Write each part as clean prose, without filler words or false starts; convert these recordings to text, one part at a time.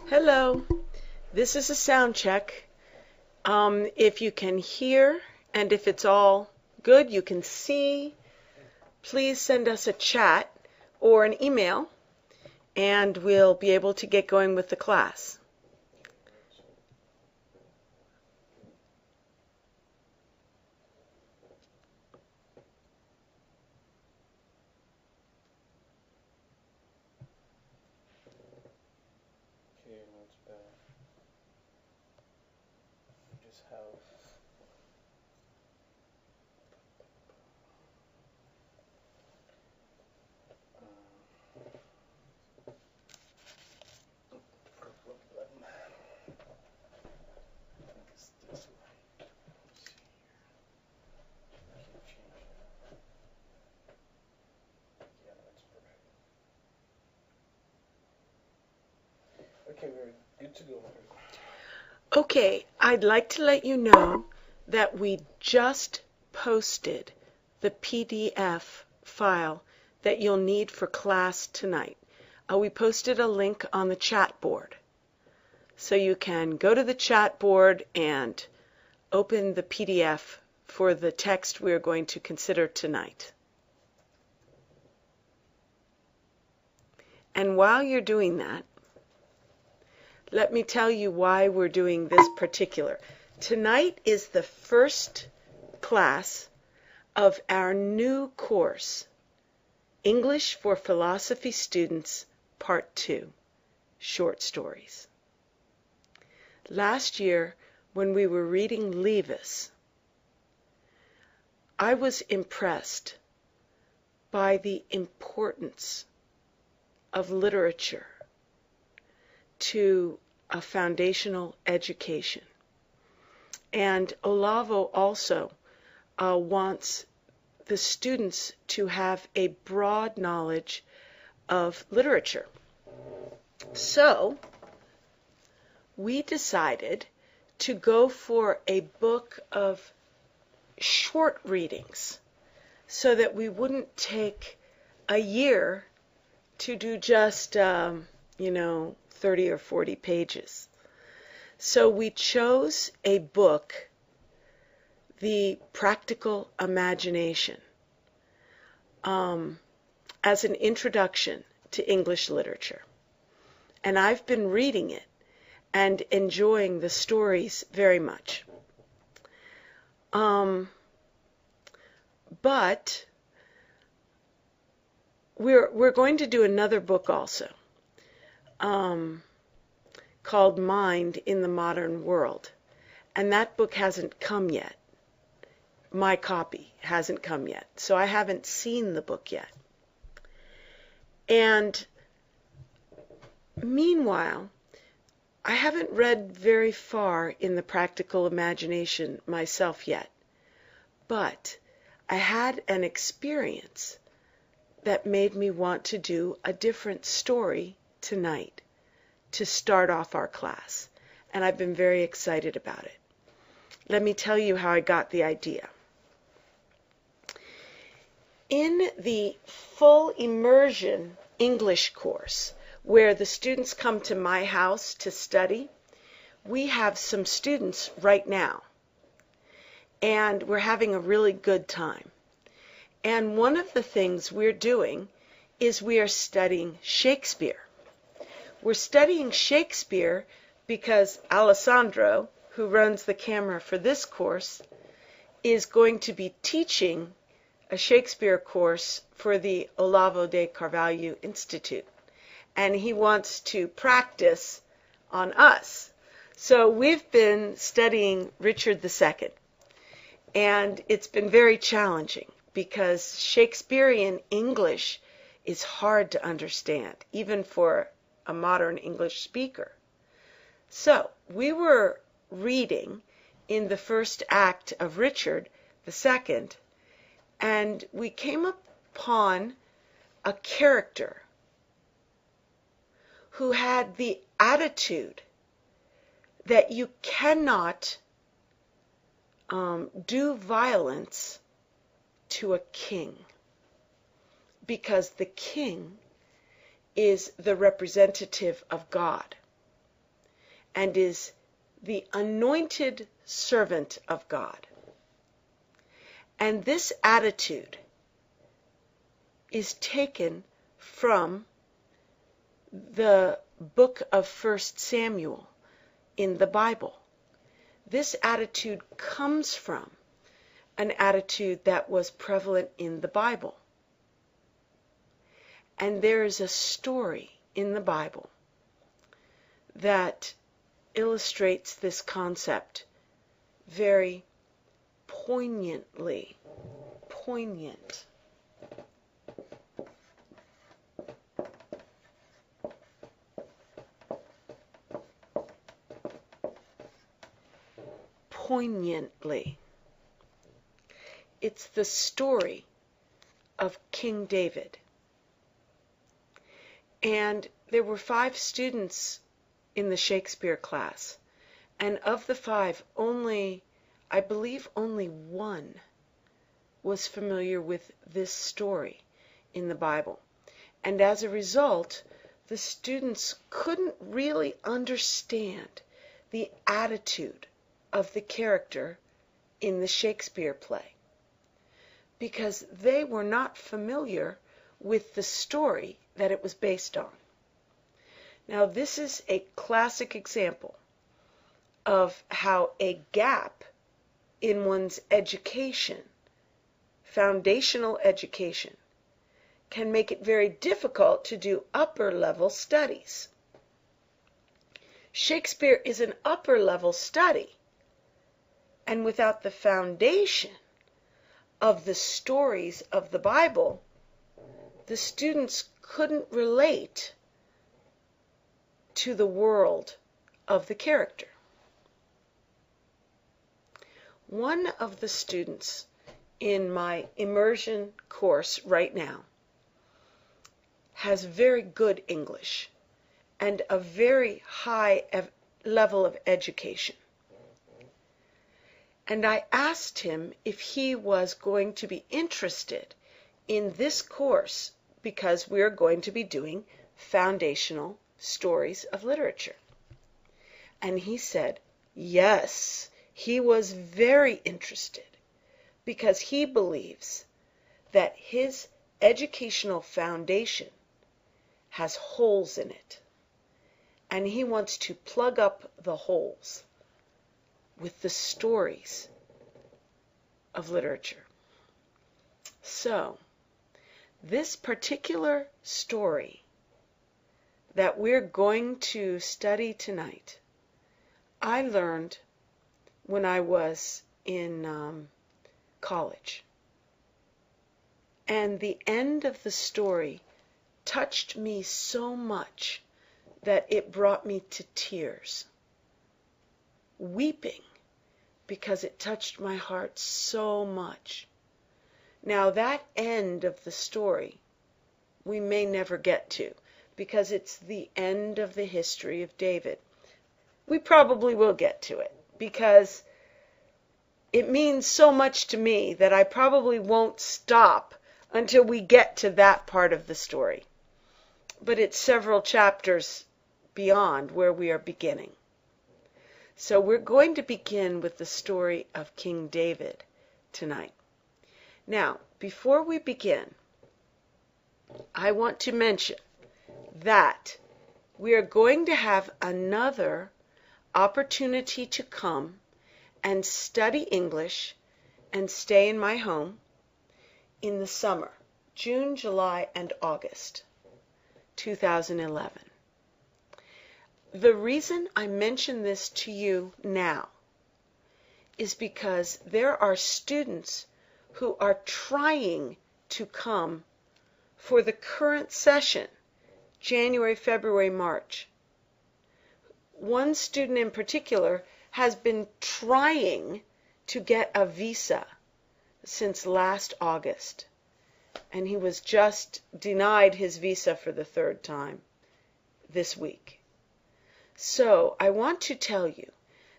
Hello, this is a sound check. If you can hear and if it's all good, you can see, please send us a chat or an email and we'll be able to get going with the class. Okay, what's better? We just have purple button. I think it's this way. Let's see here. I can't change that. Yeah, that's perfect. Okay, we're good to go. Okay, I'd like to let you know that we just posted the PDF file that you'll need for class tonight. We posted a link on the chat board. So you can go to the chat board and open the PDF for the text we're going to consider tonight. And while you're doing that, let me tell you why we're doing this particular. Tonight is the first class of our new course, English for Philosophy Students, Part 2, Short Stories. Last year, when we were reading Leavis, I was impressed by the importance of literature to a foundational education. And Olavo also wants the students to have a broad knowledge of literature. So, we decided to go for a book of short readings so that we wouldn't take a year to do just, 30 or 40 pages. So we chose a book, The Practical Imagination, as an introduction to English literature. And I've been reading it and enjoying the stories very much. But we're going to do another book also, called Mind in the Modern World. And that book hasn't come yet. My copy hasn't come yet. So I haven't seen the book yet. And meanwhile, I haven't read very far in the practical imagination myself yet. But I had an experience that made me want to do a different story tonight to start off our class, and I've been very excited about it. Let me tell you how I got the idea. In the full immersion English course, where the students come to my house to study, we have some students right now, and we're having a really good time. And one of the things we're doing is we are studying Shakespeare. We're studying Shakespeare because Alessandro, who runs the camera for this course, is going to be teaching a Shakespeare course for the Olavo de Carvalho Institute. And he wants to practice on us. So we've been studying Richard II. And it's been very challenging because Shakespearean English is hard to understand, even for a modern English speaker. So we were reading in the first act of Richard II, and we came upon a character who had the attitude that you cannot do violence to a king, because the king is the representative of God. and is the anointed servant of God. And this attitude is taken from the book of 1 Samuel in the Bible. This attitude comes from an attitude that was prevalent in the Bible. And there is a story in the Bible that illustrates this concept very poignantly. Poignant. Poignantly. It's the story of King David. And there were 5 students in the Shakespeare class, and of the 5, I believe only 1 was familiar with this story in the Bible. And as a result, the students couldn't really understand the attitude of the character in the Shakespeare play, because they were not familiar with the story that it was based on. Now, this is a classic example of how a gap in one's education, foundational education, can make it very difficult to do upper level studies. Shakespeare is an upper level study, and without the foundation of the stories of the Bible, the students couldn't relate to the world of the character. One of the students in my immersion course right now has very good English and a very high level of education. And I asked him if he was going to be interested in this course because we're going to be doing foundational stories of literature. And he said, yes, he was very interested because he believes that his educational foundation has holes in it. And he wants to plug up the holes with the stories of literature. So, this particular story that we're going to study tonight, I learned when I was in college. And the end of the story touched me so much that it brought me to tears, weeping, because it touched my heart so much. Now, that end of the story we may never get to, because it's the end of the history of David. We probably will get to it, because it means so much to me that I probably won't stop until we get to that part of the story. But it's several chapters beyond where we are beginning. So we're going to begin with the story of King David tonight. Now, before we begin, I want to mention that we are going to have another opportunity to come and study English and stay in my home in the summer, June, July, and August 2011. The reason I mention this to you now is because there are students who are trying to come for the current session, January, February, March. One student in particular has been trying to get a visa since last August, and he was just denied his visa for the 3rd time this week. So I want to tell you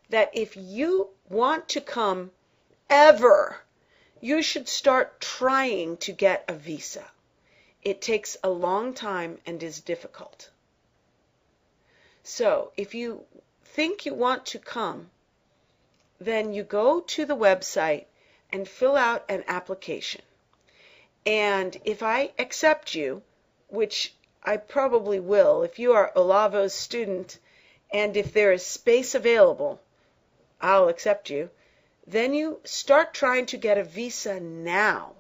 that if you want to come ever, you should start trying to get a visa. It takes a long time and is difficult. So if you think you want to come, then you go to the website and fill out an application. And if I accept you, which I probably will, if you are Olavo's student, and if there is space available, I'll accept you. Then you start trying to get a visa now,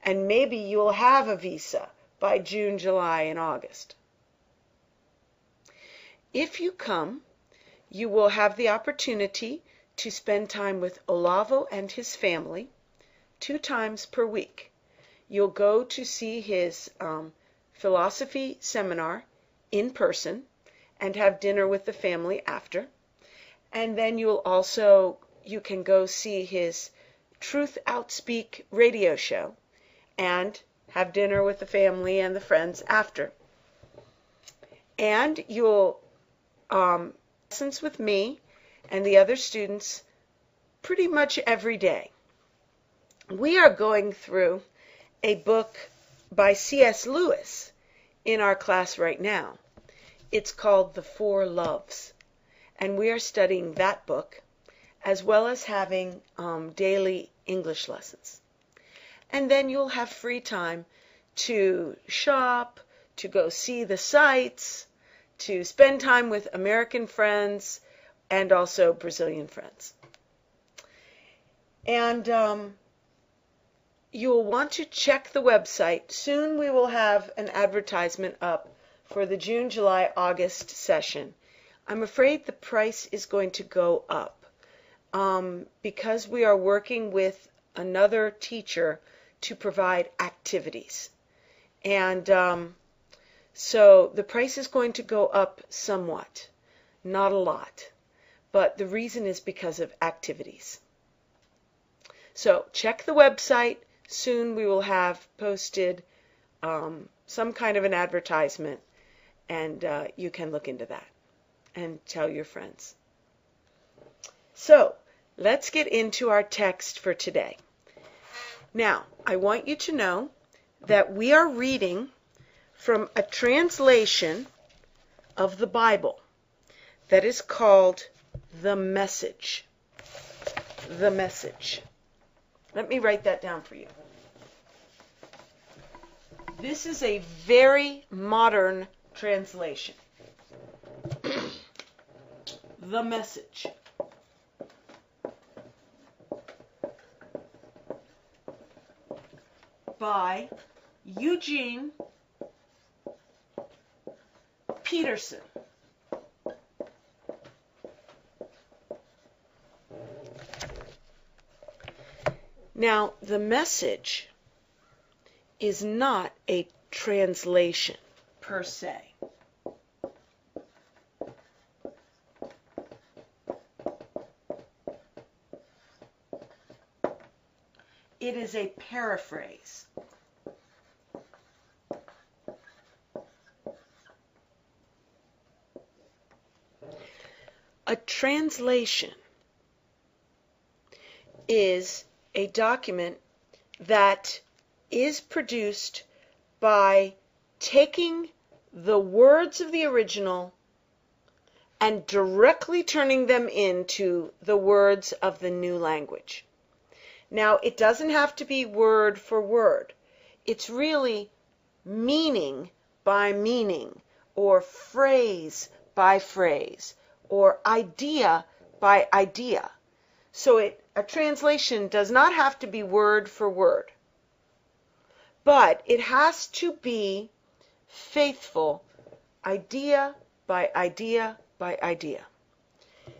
and maybe you'll have a visa by June, July, and August. If you come, you will have the opportunity to spend time with Olavo and his family 2 times per week. You'll go to see his philosophy seminar in person and have dinner with the family after. And then you can go see his Truth Outspeak radio show and have dinner with the family and the friends after. And you'll lessons with me and the other students pretty much every day. We are going through a book by C.S. Lewis in our class right now. It's called The Four Loves, and we are studying that book as well as having daily English lessons. And then you'll have free time to shop, to go see the sights, to spend time with American friends and also Brazilian friends. And you'll want to check the website. Soon we will have an advertisement up for the June, July, August session. I'm afraid the price is going to go up because we are working with another teacher to provide activities. And so the price is going to go up somewhat, not a lot, but the reason is because of activities. So check the website. Soon we will have posted some kind of an advertisement, and you can look into that and tell your friends. So let's get into our text for today. Now, I want you to know that we are reading from a translation of the Bible that is called The Message. The Message. Let me write that down for you. This is a very modern translation. The Message. By Eugene Peterson. Now, the Message is not a translation per se. It is a paraphrase. A translation is a document that is produced by taking the words of the original and directly turning them into the words of the new language. Now, it doesn't have to be word for word. It's really meaning by meaning, or phrase by phrase, or idea by idea. So a translation does not have to be word for word, but it has to be faithful, idea by idea by idea.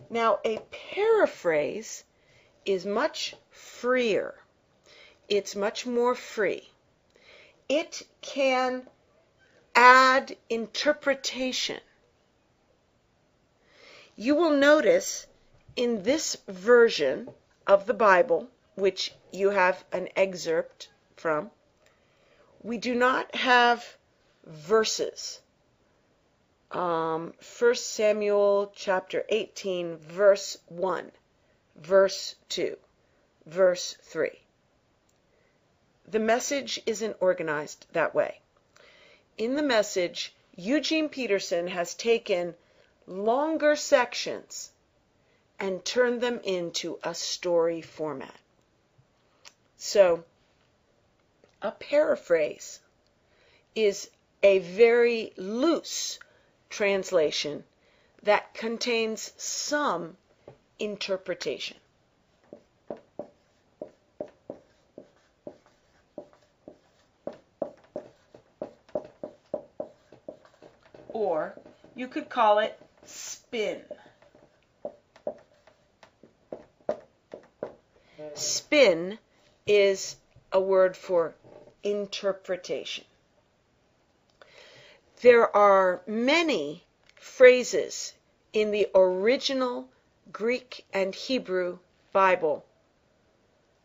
Now, a paraphrase is much freer. It's much more free. It can add interpretation. You will notice in this version of the Bible, which you have an excerpt from, we do not have verses. 1 Samuel chapter 18, verse 1, verse 2, verse 3. The Message isn't organized that way. In the Message, Eugene Peterson has taken longer sections and turn them into a story format. So, a paraphrase is a very loose translation that contains some interpretation. Or you could call it spin. Spin is a word for interpretation. There are many phrases in the original Greek and Hebrew Bible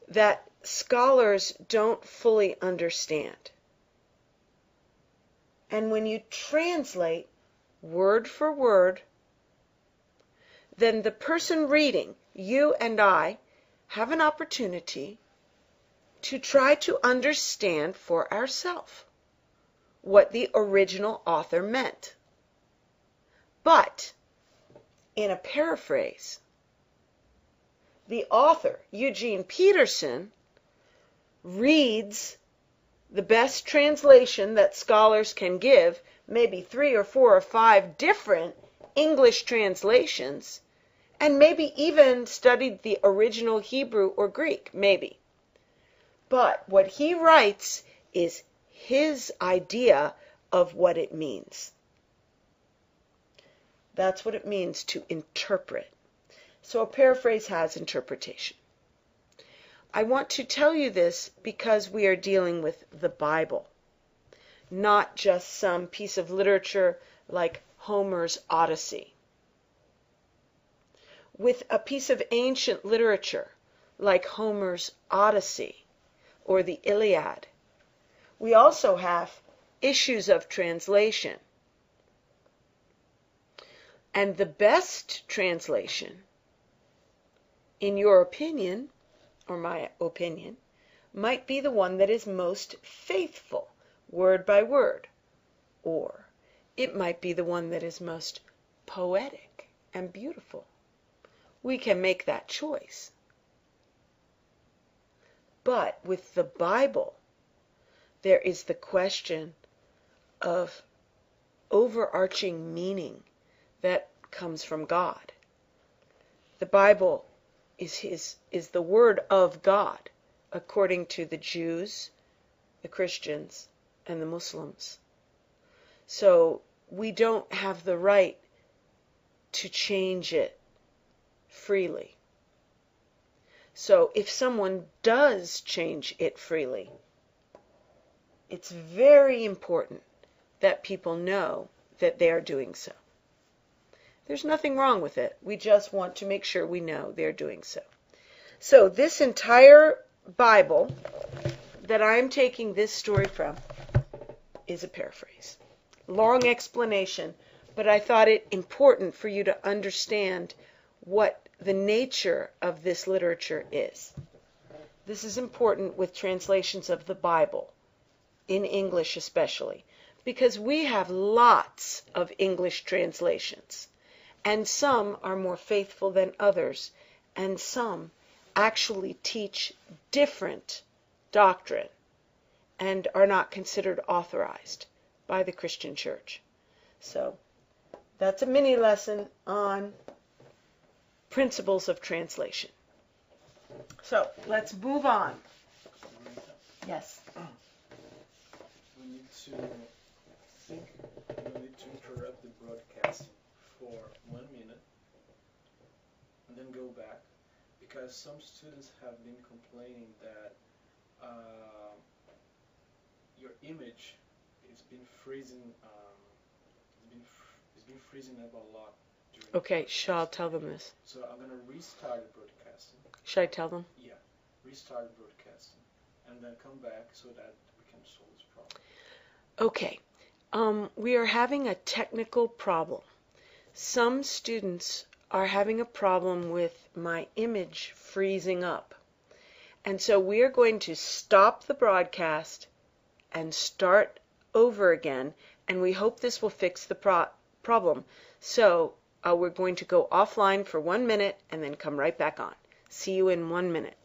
that scholars don't fully understand. And when you translate word for word, then the person reading, you and I, have an opportunity to try to understand for ourselves what the original author meant. But in a paraphrase, the author, Eugene Peterson, reads the best translation that scholars can give, maybe 3 or 4 or 5 different English translations, and maybe even studied the original Hebrew or Greek, maybe. But what he writes is his idea of what it means. That's what it means to interpret. So a paraphrase has interpretation. I want to tell you this because we are dealing with the Bible, not just some piece of literature like Homer's Odyssey. With a piece of ancient literature like Homer's Odyssey or the Iliad, we also have issues of translation. And the best translation, in your opinion, or my opinion, might be the one that is most faithful, word by word, or it might be the one that is most poetic and beautiful. We can make that choice. But with the Bible, there is the question of overarching meaning that comes from God. The Bible is the Word of God, according to the Jews, the Christians, and the Muslims. So we don't have the right to change it freely. So if someone does change it freely, it's very important that people know that they are doing so. There's nothing wrong with it. We just want to make sure we know they're doing so. So this entire Bible that I'm taking this story from is a paraphrase. Long explanation, but I thought it important for you to understand what the nature of this literature is. This is important with translations of the Bible, in English especially, because we have lots of English translations. And some are more faithful than others, and some actually teach different doctrine and are not considered authorized by the Christian Church. So that's a mini lesson on principles of translation. So let's move on. Yes. We need to interrupt the broadcasting for 1 minute and then go back, because some students have been complaining that your image has been freezing. It's been freezing up a lot. Okay, I'll tell them this. So I'm gonna restart the broadcasting. Should I tell them? Yeah, restart the broadcasting and then come back so that we can solve this problem. Okay. We are having a technical problem. Some students are having a problem with my image freezing up. And so we are going to stop the broadcast and start over again, and we hope this will fix the problem. So we're going to go offline for 1 minute and then come right back on. See you in 1 minute.